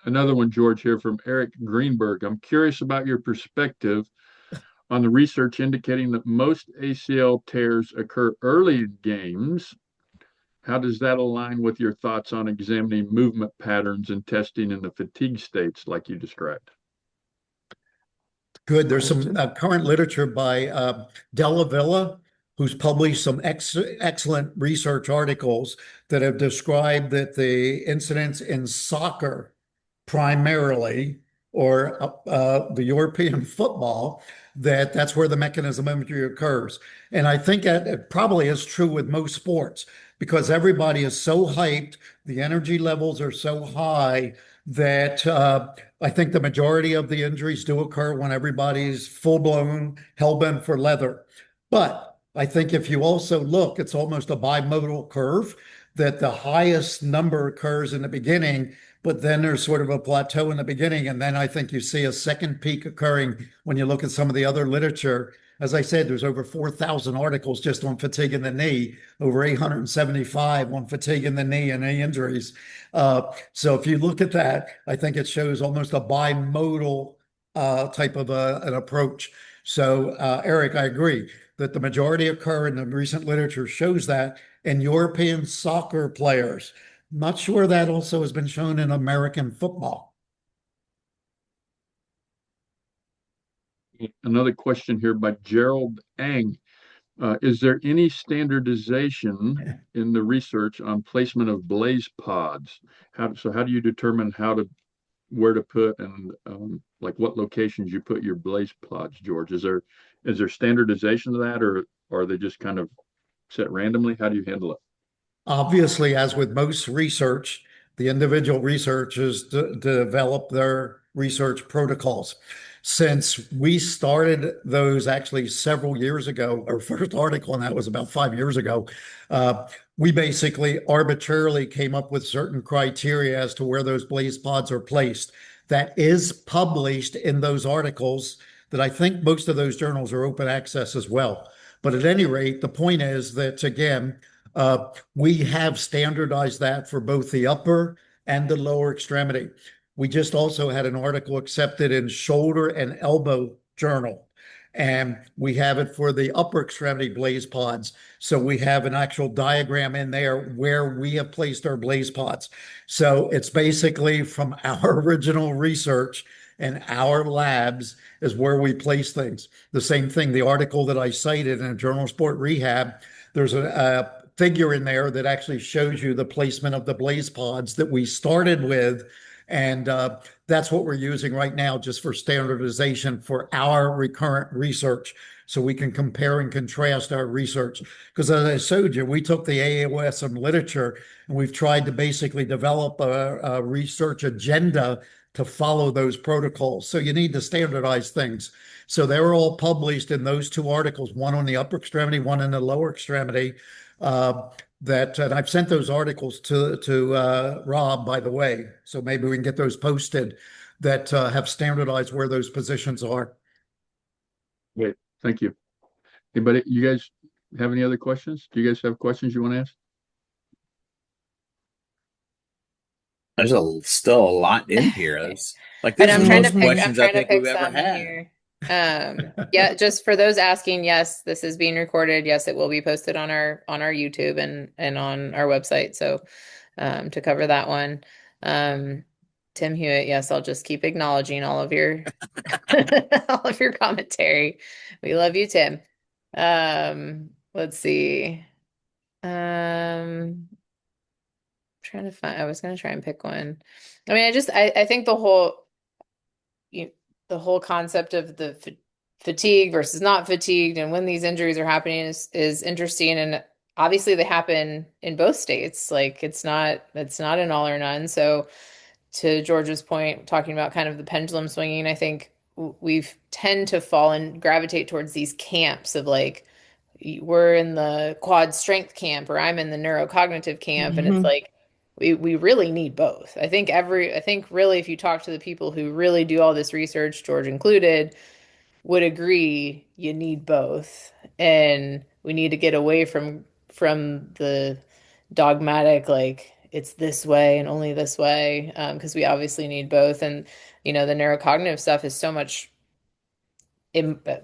Another one, George, here from Eric Greenberg. I'm curious about your perspective on the research indicating that most ACL tears occur early in games. How does that align with your thoughts on examining movement patterns and testing in the fatigue states like you described? Good. There's some current literature by Della Villa, who's published some excellent research articles that have described that the incidence in soccer primarily, or the European football, that's where the mechanism of injury occurs. And I think that it probably is true with most sports because everybody is so hyped, the energy levels are so high that I think the majority of the injuries do occur when everybody's full blown hell bent for leather. But I think if you also look, it's almost a bimodal curve that the highest number occurs in the beginning, but then there's sort of a plateau in the beginning. And then I think you see a second peak occurring when you look at some of the other literature. As I said, there's over 4,000 articles just on fatigue in the knee, over 875 on fatigue in the knee and knee injuries. So if you look at that, I think it shows almost a bimodal type of an approach. So, Eric, I agree that the majority occur, and the recent literature shows that in European soccer players. Not sure that also has been shown in American football. Another question here by Gerald Ang. Is there any standardization in the research on placement of blaze pods? How do you determine where to put and like what locations you put your blaze pods, George? Is there standardization of that, or are they just kind of set randomly? How do you handle it? Obviously, as with most research, the individual researchers develop their research protocols. Since we started those actually several years ago, our first article on that was about 5 years ago, we basically arbitrarily came up with certain criteria as to where those blaze pods are placed. That is published in those articles that I think most of those journals are open access as well. But at any rate, the point is that, again, we have standardized that for both the upper and the lower extremity. We just also had an article accepted in Shoulder and Elbow Journal, and we have it for the upper extremity blaze pods. So we have an actual diagram in there where we have placed our blaze pods. So it's basically from our original research and our labs is where we place things. The same thing, the article that I cited in Journal of Sport Rehab, there's a figure in there that actually shows you the placement of the blaze pods that we started with. And that's what we're using right now just for standardization for our recurrent research. So we can compare and contrast our research. Because as I showed you, we took the AAOSM literature and we've tried to basically develop a research agenda to follow those protocols. So you need to standardize things. So they were all published in those two articles, one on the upper extremity, one in the lower extremity. And I've sent those articles to Rob, by the way, so maybe we can get those posted that have standardized where those positions are. Great, thank you. Anybody, you guys have any other questions? Do you guys have questions you want to ask? There's still a lot in here. It's like And this I'm is trying most to pick, I'm questions I trying to think we've pick ever some had. here. Yeah, just for those asking, yes, this is being recorded. Yes, it will be posted on our YouTube and on our website. So to cover that one. Tim Hewitt, yes, I'll just keep acknowledging all of your all of your commentary. We love you, Tim. Let's see. Trying to find, I was gonna try and pick one. I mean, I think the whole concept of the fatigue versus not fatigued and when these injuries are happening is interesting, and obviously they happen in both states. Like it's not an all or none. So to George's point, talking about kind of the pendulum swinging, I think we've tend to fall and gravitate towards these camps of like, we're in the quad strength camp or I'm in the neurocognitive camp. And it's like, we really need both. I think really, if you talk to the people who really do all this research, George included, would agree you need both. And we need to get away from the dogmatic, like it's this way and only this way, because we obviously need both. And, the neurocognitive stuff is so much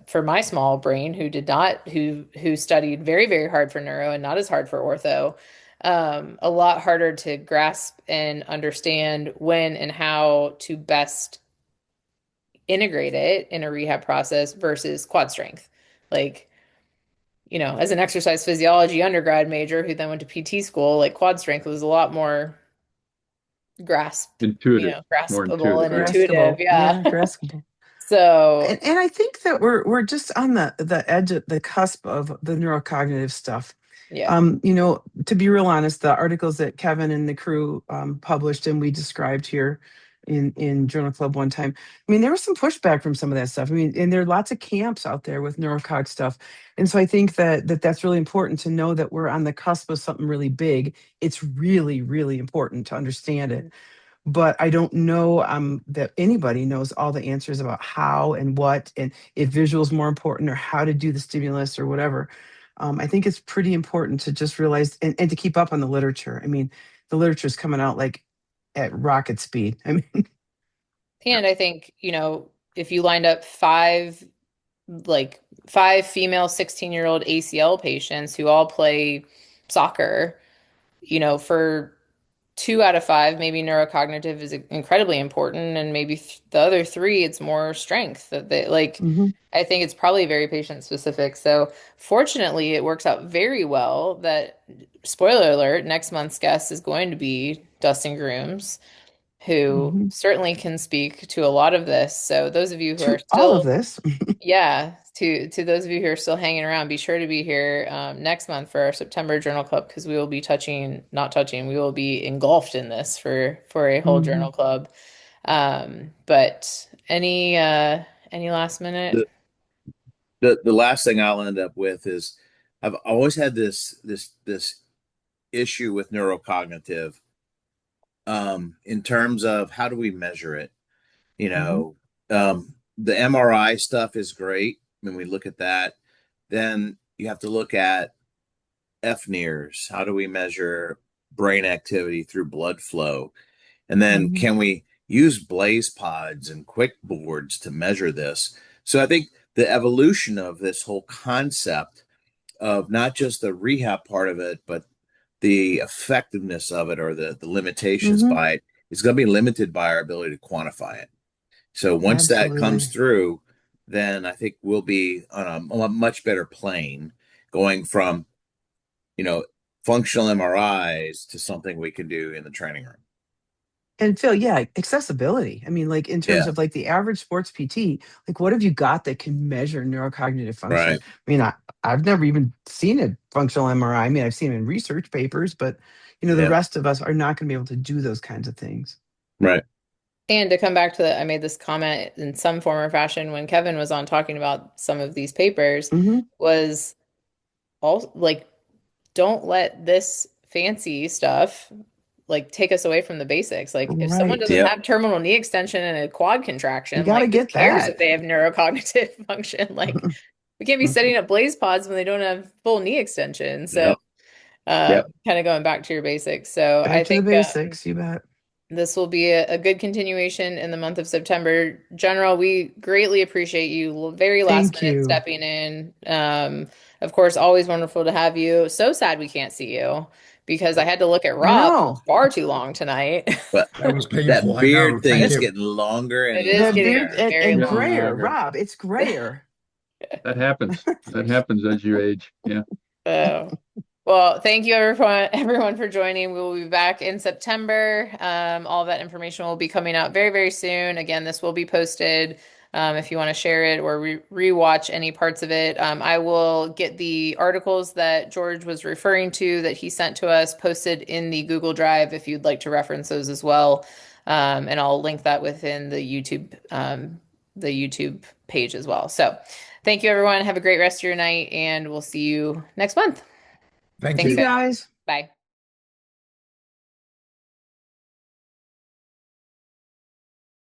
for my small brain who studied very, very hard for neuro and not as hard for ortho, a lot harder to grasp and understand when and how to best integrate it in a rehab process versus quad strength. Like, as an exercise physiology undergrad major who then went to PT school, like quad strength was a lot more Intuitive, more graspable and intuitive. Yeah. intuitive. Graspable. Yeah. Graspable. So, And I think that we're just on the edge of the cusp of the neurocognitive stuff. yeah. To be real honest, the articles that Kevin and the crew published and we described here in Journal Club one time, I mean, there was some pushback from some of that stuff. I mean, and there are lots of camps out there with neurocog stuff. And so I think that's really important to know that we're on the cusp of something really big. It's really, really important to understand it, but I don't know that anybody knows all the answers about how and what, and if visual is more important or how to do the stimulus or whatever. I think it's pretty important to just realize and to keep up on the literature. I mean, the literature is coming out like at rocket speed. I mean, And I think, if you lined up five female 16-year-old ACL patients who all play soccer, for 2 out of 5, maybe neurocognitive is incredibly important, and maybe the other three, it's more strength that they like. mhm, I think it's probably very patient specific. So fortunately, it works out very well that, spoiler alert, next month's guest is going to be Dustin Grooms, who mhm. certainly can speak to a lot of this. So those of you who are To all of still, this. yeah, to those of you who are still hanging around, be sure to be here next month for our September journal club, because we will be we will be engulfed in this for a whole Mhm. journal club. But any last minute? The, the last thing I'll end up with is I've always had this issue with neurocognitive in terms of how do we measure it? You Mhm. know, the MRI stuff is great when we look at that. Then you have to look at FNIRS. How do we measure brain activity through blood flow? And then Mhm. can we use blaze pods and quick boards to measure this? So I think the evolution of this whole concept of not just the rehab part of it, but the effectiveness of it or the limitations Mhm. by it is going to be limited by our ability to quantify it. So once that comes Absolutely. through, then I think we'll be on a much better plane going from, you know, functional MRIs to something we can do in the training room. And Phil, yeah, accessibility. I mean, like in terms Yeah, of like the average sports PT, like what have you got that can measure neurocognitive function? right, I mean, I've never even seen a functional MRI. I mean, I've seen it in research papers, but the yeah, rest of us are not going to be able to do those kinds of things. right, And to come back to I made this comment in some form or fashion when Kevin was on talking about some of these papers, Hmm. was all like, don't let this fancy stuff like take us away from the basics. Like, if someone Right. doesn't yep, have terminal knee extension and a quad You contraction, got to like, who get cares if that. they have neurocognitive function? Like, we can't be setting up blaze pods when they don't have full knee extension. So, yep, yep. kind of going back to your basics. So Back I to the think basics. You bet. this will be a good continuation in the month of September. General, we greatly appreciate you very last Thank minute you. stepping in. Of course, always wonderful to have you. So sad we can't see you, because I had to look at I Rob for know. far too long tonight. But That was painful. that I know. beard thing Thank is you. getting longer It and is The getting beard longer very and Getting long. grayer, longer. Rob. It's grayer. That happens. That happens as you age. Yeah. So, well, thank you everyone for joining. We will be back in September. All of that information will be coming out very, very soon. Again, this will be posted if you want to share it or rewatch any parts of it. I will get the articles that George was referring to that he sent to us posted in the Google Drive if you'd like to reference those as well. And I'll link that within the YouTube page as well. So thank you, everyone. Have a great rest of your night, and we'll see you next month. Thank See Thanks, you you. guys. guys. Bye.